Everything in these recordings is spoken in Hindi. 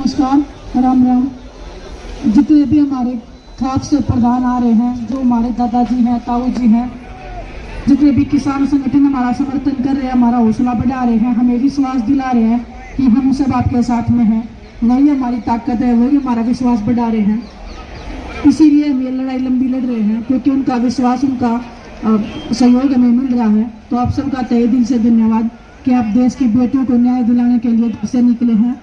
नमस्कार, राम राम। जितने भी हमारे खास से प्रधान आ रहे हैं, जो हमारे दादाजी हैं, ताऊ जी हैं, जितने भी किसान संगठन हमारा समर्थन कर रहे हैं, हमारा हौसला बढ़ा रहे हैं, हमें विश्वास दिला रहे हैं कि हम सब आपके साथ में हैं, वही हमारी ताकत है, वही हमारा विश्वास बढ़ा रहे हैं। इसीलिए हम ये लड़ाई लंबी लड़ रहे हैं, क्योंकि उनका विश्वास, उनका सहयोग हमें मिल रहा है। तो आप सबका तहे दिल से धन्यवाद कि आप देश की बेटियों को न्याय दिलाने के लिए घर से निकले हैं,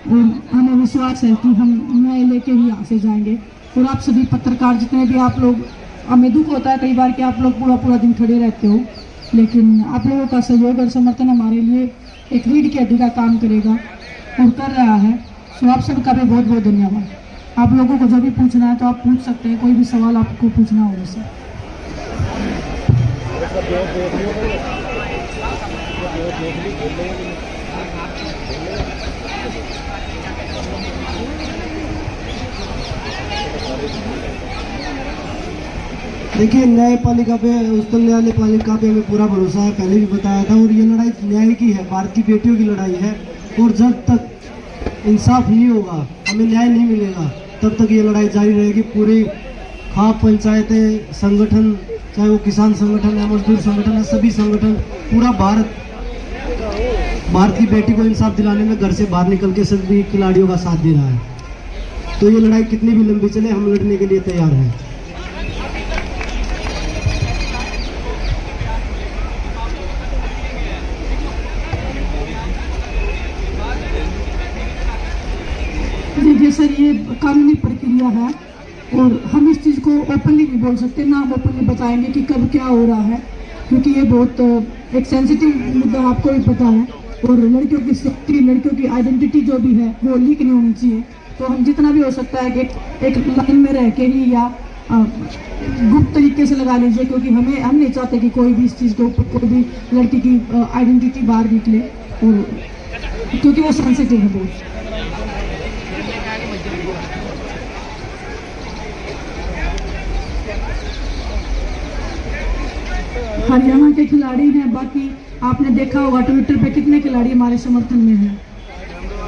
और हमें विश्वास है कि हम न्याय लेके ही यहाँ से जाएंगे। और आप सभी पत्रकार, जितने भी आप लोग, हमें दुख होता है कई बार कि आप लोग पूरा पूरा दिन खड़े रहते हो, लेकिन आप लोगों का सहयोग और समर्थन हमारे लिए एक रीढ़ की हड्डी का काम करेगा और कर रहा है। तो आप सबका भी बहुत बहुत धन्यवाद। आप लोगों को जो भी पूछना है तो आप पूछ सकते हैं, कोई भी सवाल आपको पूछना हो वैसे। देखिए, न्यायपालिका पे, उच्चतम न्यायपालिका पे हमें पूरा भरोसा है, पहले भी बताया था। और ये लड़ाई न्याय की है, भारत की बेटियों की लड़ाई है। और जब तक इंसाफ नहीं होगा, हमें न्याय नहीं मिलेगा, तब तक ये लड़ाई जारी रहेगी। पूरी खाप पंचायतें, संगठन, चाहे वो किसान संगठन है, मजदूर संगठन है, सभी संगठन, पूरा भारत की बेटी को इंसाफ दिलाने में घर से बाहर निकल के सभी खिलाड़ियों का साथ दे रहा है। तो ये लड़ाई कितनी भी लंबी चले, हम लड़ने के लिए तैयार हैं। देखिए सर, ये कानूनी प्रक्रिया है और हम इस चीज़ को ओपनली नहीं बोल सकते, ना हम ओपनली बताएंगे कि कब क्या हो रहा है, क्योंकि ये बहुत एक सेंसिटिव मुद्दा, आपको भी पता है। और लड़कियों की सेफ्टी, लड़कियों की आइडेंटिटी जो भी है वो लीक नहीं होनी चाहिए। तो हम जितना भी हो सकता है कि एक लाइन में रह के ही या गुप्त तरीके से लगा लीजिए, क्योंकि हम नहीं चाहते कि कोई भी इस चीज़ के ऊपर, कोई भी लड़की की आइडेंटिटी बाहर निकले, और क्योंकि वो सेंसिटिव है बहुत। हरियाणा के खिलाड़ी हैं, बाकी आपने देखा होगा ट्विटर पे कितने खिलाड़ी हमारे समर्थन में हैं।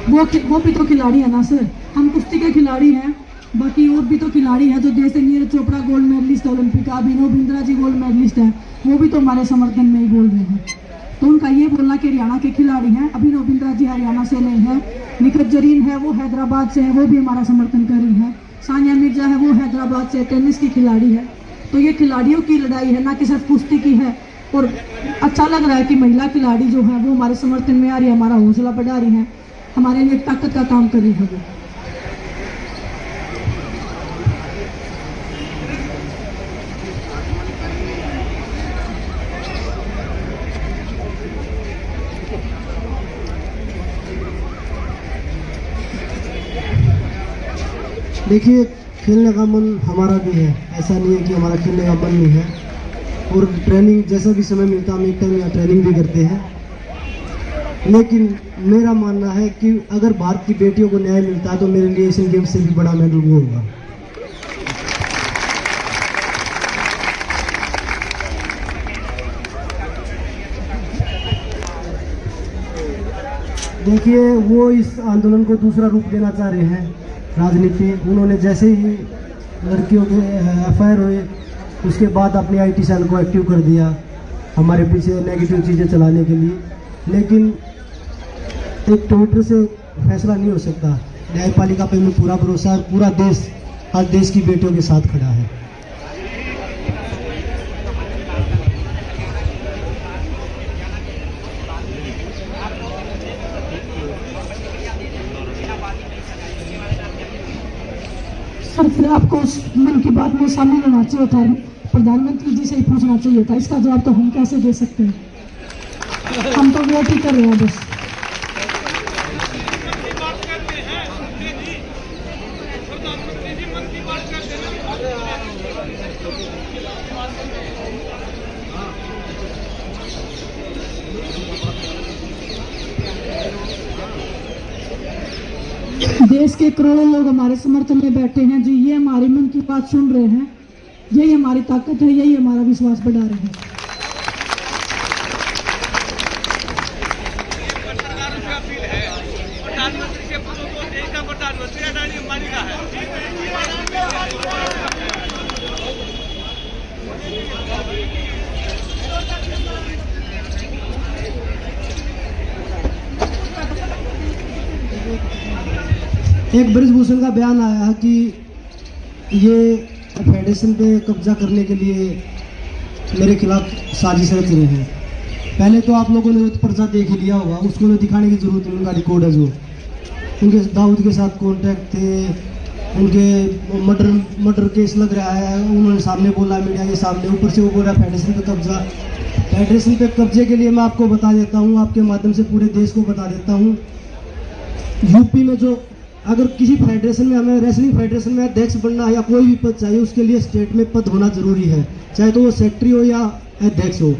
वो भी तो खिलाड़ी है ना सर, हम कुश्ती के खिलाड़ी हैं, बाकी और भी तो खिलाड़ी हैं जो जैसे Neeraj Chopra gold medallist Olympic, Abhinav Bindra ji gold medallist हैं, वो भी तो हमारे समर्थन में ही बोल रहे हैं। तो उनका ये बोलना कि हरियाणा के खिलाड़ी हैं, अभिनव बिंद्रा जी हरियाणा से नहीं है, निखत जरीन है वो हैदराबाद से है, वो भी हमारा समर्थन कर रही है, सानिया मिर्जा है वो हैदराबाद से टेनिस की खिलाड़ी है। तो ये खिलाड़ियों की लड़ाई है, ना कि सिर्फ कुश्ती की है। और अच्छा लग रहा है कि महिला खिलाड़ी जो है वो हमारे समर्थन में आ रही है, हमारा हौसला बढ़ा रही है, हमारे लिए ताकत का काम कर रही है वो। देखिए, खेलने का मन हमारा भी है, ऐसा नहीं है कि हमारा खेलने का मन नहीं है। और ट्रेनिंग जैसा भी समय मिलता है, हम एक टाइम यहाँ ट्रेनिंग भी करते हैं। लेकिन मेरा मानना है कि अगर भारत की बेटियों को न्याय मिलता है तो मेरे लिए एशियन गेम्स से भी बड़ा मेडल वो होगा। देखिए, वो इस आंदोलन को दूसरा रूप देना चाह रहे हैं, राजनीति। उन्होंने जैसे ही लड़कियों के एफआईआर हुए, उसके बाद अपनी आईटी सेल को एक्टिव कर दिया हमारे पीछे नेगेटिव चीज़ें चलाने के लिए। लेकिन एक ट्विटर से फैसला नहीं हो सकता। न्यायपालिका पे हमें पूरा भरोसा है, पूरा देश आज देश की बेटियों के साथ खड़ा है। सर, फिर आपको उस मन की बात में शामिल होना चाहिए था, प्रधानमंत्री जी से ही पूछना चाहिए था। इसका जवाब तो हम कैसे दे सकते हैं, हम तो वेट ही कर रहे हैं बस। देश के करोड़ों लोग हमारे समर्थन में बैठे हैं जी, ये हमारे मन की बात सुन रहे हैं, यही हमारी ताकत है, यही हमारा विश्वास बढ़ा रहे हैं। प्रधानमंत्री से पूछो तो देश का एक ब्रिजभूषण का बयान आया है कि ये फेडरेशन पे कब्जा करने के लिए मेरे खिलाफ साजिश रच रहे हैं। पहले तो आप लोगों ने पर्चा देख ही लिया होगा, उसको तो दिखाने की जरूरत नहीं, उनका रिकॉर्ड है जो उनके दाऊद के साथ कॉन्टैक्ट थे, उनके मर्डर केस लग रहा है, उन्होंने सामने बोला मीडिया के सामने, ऊपर से वो बोल रहा है फेडरेशन पे कब्जा। फेडरेशन पे कब्जे के लिए मैं आपको बता देता हूँ, आपके माध्यम से पूरे देश को बता देता हूँ, यूपी में जो अगर किसी फेडरेशन में हमें रेसलिंग फेडरेशन में अध्यक्ष बनना है या कोई भी पद चाहिए, उसके लिए स्टेट में पद होना जरूरी है, चाहे तो वो सेक्रेटरी हो या अध्यक्ष हो।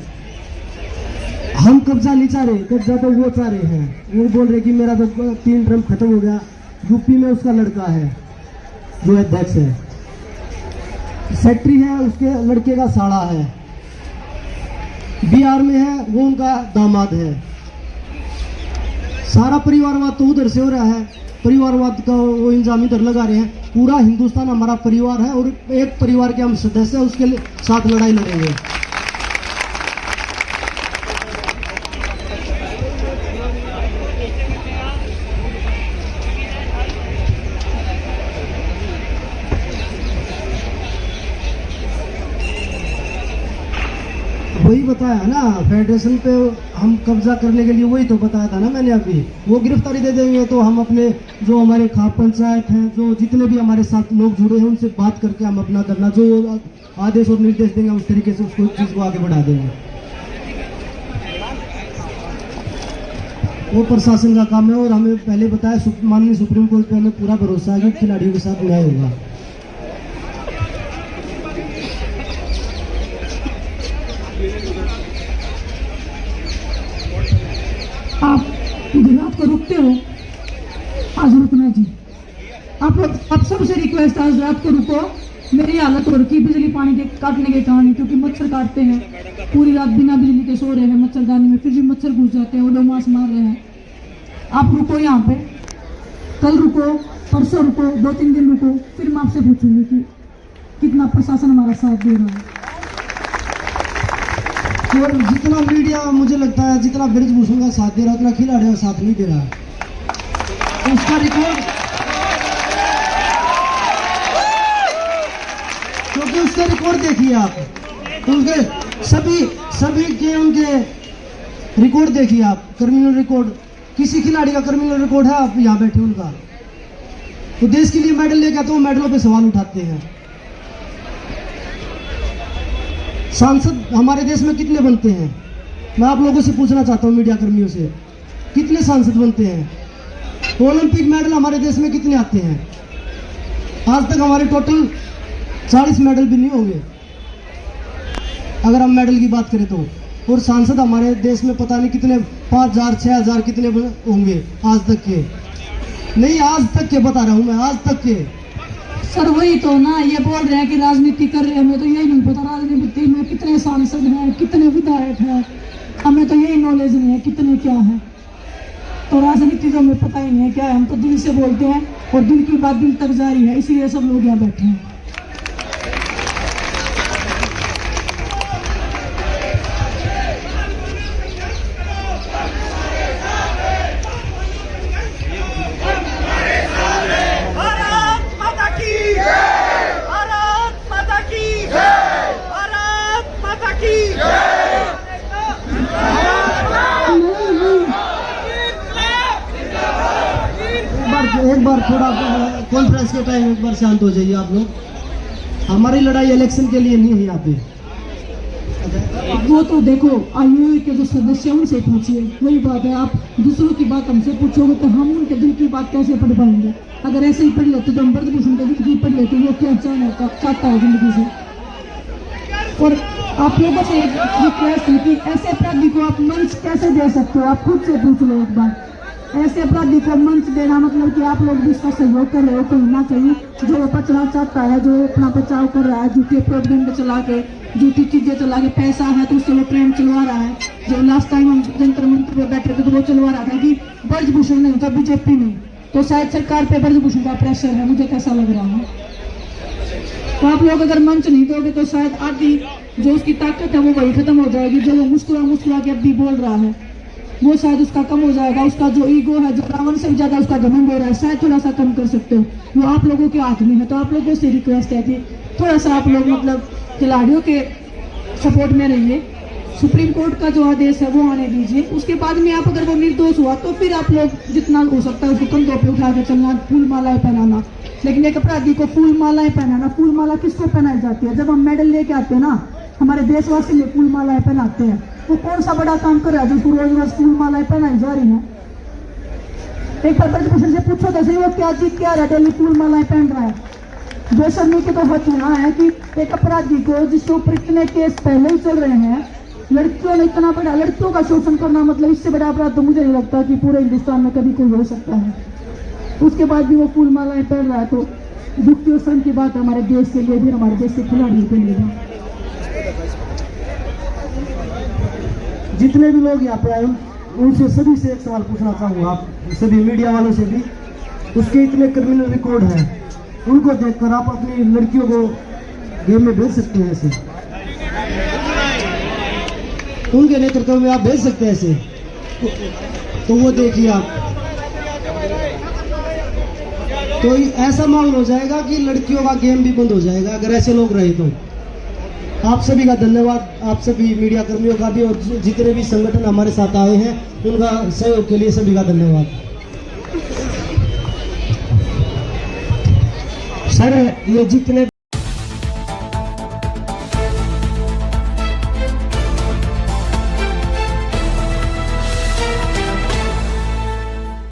हम कब्जा नहीं चाह रहे, कब्जा तो वो चाह रहे हैं। वो बोल रहे कि मेरा तो 3 टर्म खत्म हो गया। यूपी में उसका लड़का है जो अध्यक्ष है, सेक्रेटरी है उसके लड़के का साड़ा है, बिहार में है वो उनका दामाद है। सारा परिवारवाद तो उधर से हो रहा है, परिवारवाद का वो इंजाम इधर लगा रहे हैं। पूरा हिंदुस्तान हमारा परिवार है और एक परिवार के हम सदस्य हैं, उसके साथ लड़ाई लड़ेंगे। वही बताया है ना, फेडरेशन पे हम कब्जा करने के लिए वही तो बताया था ना मैंने अभी। वो गिरफ्तारी दे देंगे तो हम अपने जो हमारे खाप पंचायत हैं, जो जितने भी हमारे साथ लोग जुड़े हैं, उनसे बात करके हम अपना करना जो आदेश और निर्देश देंगे उस तरीके से उसको चीज़ को आगे बढ़ा देंगे। वो प्रशासन का काम है और हमें पहले बताया माननीय सुप्रीम कोर्ट पे हमें पूरा भरोसा है कि खिलाड़ियों के साथ न्याय होगा। आप गुजरात को रुकते हो, आज रुकना जी। आप सबसे रिक्वेस्ट है, आज रात को रुको। मेरी हालत हो रखी बिजली पानी के काटने के कारण, क्योंकि मच्छर काटते हैं, पूरी रात बिना बिजली के सो रहे हैं मच्छरदानी में, फिर भी मच्छर घुस जाते हैं, ओडोमॉस मार रहे हैं। आप रुको यहाँ पे, कल रुको, परसों रुको, 2-3 दिन रुको, फिर मैं आपसे पूछूंगी कि कितना प्रशासन हमारा साथ दे रहा है। और जितना मीडिया मुझे लगता है जितना ब्रिजभूषण का साथ दे रहा है उतना खिलाड़ियों का साथ नहीं दे रहा है। उसका रिकॉर्ड, क्योंकि उसका रिकॉर्ड देखिए आप, उनके सभी के उनके रिकॉर्ड देखिए आप, क्रिमिनल रिकॉर्ड। किसी खिलाड़ी का क्रिमिनल रिकॉर्ड है आप यहाँ बैठे उनका, तो देश के लिए मेडल लेके आते, वो मेडलों पे सवाल उठाते हैं। सांसद हमारे देश में कितने बनते हैं, मैं आप लोगों से पूछना चाहता हूं, मीडिया कर्मियों से, कितने सांसद बनते हैं? तो ओलंपिक मेडल हमारे देश में कितने आते हैं? आज तक हमारे टोटल 40 मेडल भी नहीं होंगे अगर हम मेडल की बात करें तो। और सांसद हमारे देश में पता नहीं कितने, 5000 6000 कितने होंगे आज तक के? नहीं, आज तक के बता रहा हूं मैं, आज तक के। सर वही तो ना, ये बोल रहे हैं कि राजनीति कर रहे हैं, हमें तो यही नहीं पता राजनीति में कितने सांसद हैं, कितने विधायक हैं, हमें तो यही नॉलेज नहीं है कितने क्या है। तो राजनीति तो हमें पता ही नहीं है क्या है, हम तो दिल से बोलते हैं और दिल की बात दिल तक जारी है, इसीलिए सब लोग यहाँ बैठे हैं। एक बार थोड़ा कॉन्फ्रेंस के टाइम एक बार शांत हो जाइए आप लोग। हमारी लड़ाई इलेक्शन के लिए नहीं है यहाँ पे। वो तो देखो आईओए के जो सदस्य उनसे पूछिए, वही बात है। आप दूसरों की बात हमसे पूछोगे तो हम उनके दिल की बात कैसे पढ़ पाएंगे? अगर ऐसे ही पढ़ लेते तो हम ब्रिजभूषण के दिल की पढ़ लेते, वो क्या चाहता है जिंदगी से। और आप लोगों से एक रिक्वेस्ट है कि ऐसे अपराधी को आप मंच कैसे दे सकते हो? आप खुद से पूछ लो एक बार। ऐसे अपराधी को मंच देना मतलब कि आप लोग भी इसका सहयोग कर रहे हो कहीं ना कहीं। जो बचना चाहता है, जो अपना बचाव कर रहा है, झूठे प्रोपेगेंडा चला के, झूठी चीजें चला के, पैसा है तो उससे वो ट्रेंड चलवा रहा है। जो लास्ट टाइम हम जंतर मंत्र पे बैठे थे तो वो चलवा रहा था कि ब्रिजभूषण नहीं था, बीजेपी नहीं। तो शायद सरकार पे ब्रजभूषण का प्रेशर है, मुझे कैसा लग रहा है। तो आप लोग अगर मंच नहीं दोगे तो शायद आधी जो उसकी ताकत है वो वही खत्म हो जाएगी। जो वो मुस्कुरा के अब भी बोल रहा है वो शायद उसका कम हो जाएगा। उसका जो ईगो है, जो रावण से भी ज्यादा उसका घमंड हो रहा है, शायद थोड़ा सा कम कर सकते हो। वो आप लोगों के हाथ में है। तो आप लोगों से रिक्वेस्ट है कि थोड़ा सा आप लोग मतलब खिलाड़ियों के सपोर्ट में रहिए। सुप्रीम कोर्ट का जो आदेश है वो आने दीजिए। उसके बाद में आप अगर वो निर्दोष हुआ तो फिर आप लोग जितना हो सकता है उसको कंधों पे उठा के चलना, फूल मालाएं पहनाना। लेकिन एक अपराधी को फूल मालाएं पहनाना, फूल माला किसको पहनाई जाती है? जब हम मेडल लेके आते हैं ना, हमारे देशवासी ने फूल मालाएं पहनाते हैं। वो कौन सा बड़ा काम कर रहा है जो उसको रोज रोज फूल मालाएं पहनाई जा रही है? एक बार ब्रजभूषण से पूछो तो सही, वो क्या जीत क्या रहा है? डेली फूल मालाएं पहन रहा है। बेशर्मी की तो हद यहाँ है कि एक अपराधी को जिसके ऊपर इतने केस पहले ही चल रहे हैं, लड़कियों ने इतना बड़ा, लड़कियों का शोषण करना, मतलब इससे बड़ा अपराध तो मुझे नहीं लगता कि पूरे हिंदुस्तान में कभी कोई हो सकता है। उसके बाद भी वो फूल मालाएं पहन रहा है। तो दुख की और शर्म की बात है हमारे देश के लिए भी, हमारे देश के खिलाड़ियों के लिए भी। जितने भी लोग यहाँ पे आए उनसे सभी से एक सवाल पूछना चाहूँगा, आप सभी मीडिया वालों से भी। उसके इतने क्रिमिनल रिकॉर्ड हैं, उनको देखकर आप अपनी लड़कियों को गेम में भेज सकते हैं ऐसे? उनके नेतृत्व में आप भेज सकते हैं ऐसे? तो वो देखिए आप, तो ऐसा माहौल हो जाएगा कि लड़कियों का गेम भी बंद हो जाएगा अगर ऐसे लोग रहे तो। आप सभी का धन्यवाद, आप सभी मीडिया कर्मियों का भी, और जितने भी संगठन हमारे साथ आए हैं उनका सहयोग के लिए सभी का धन्यवाद। सर, ये जितने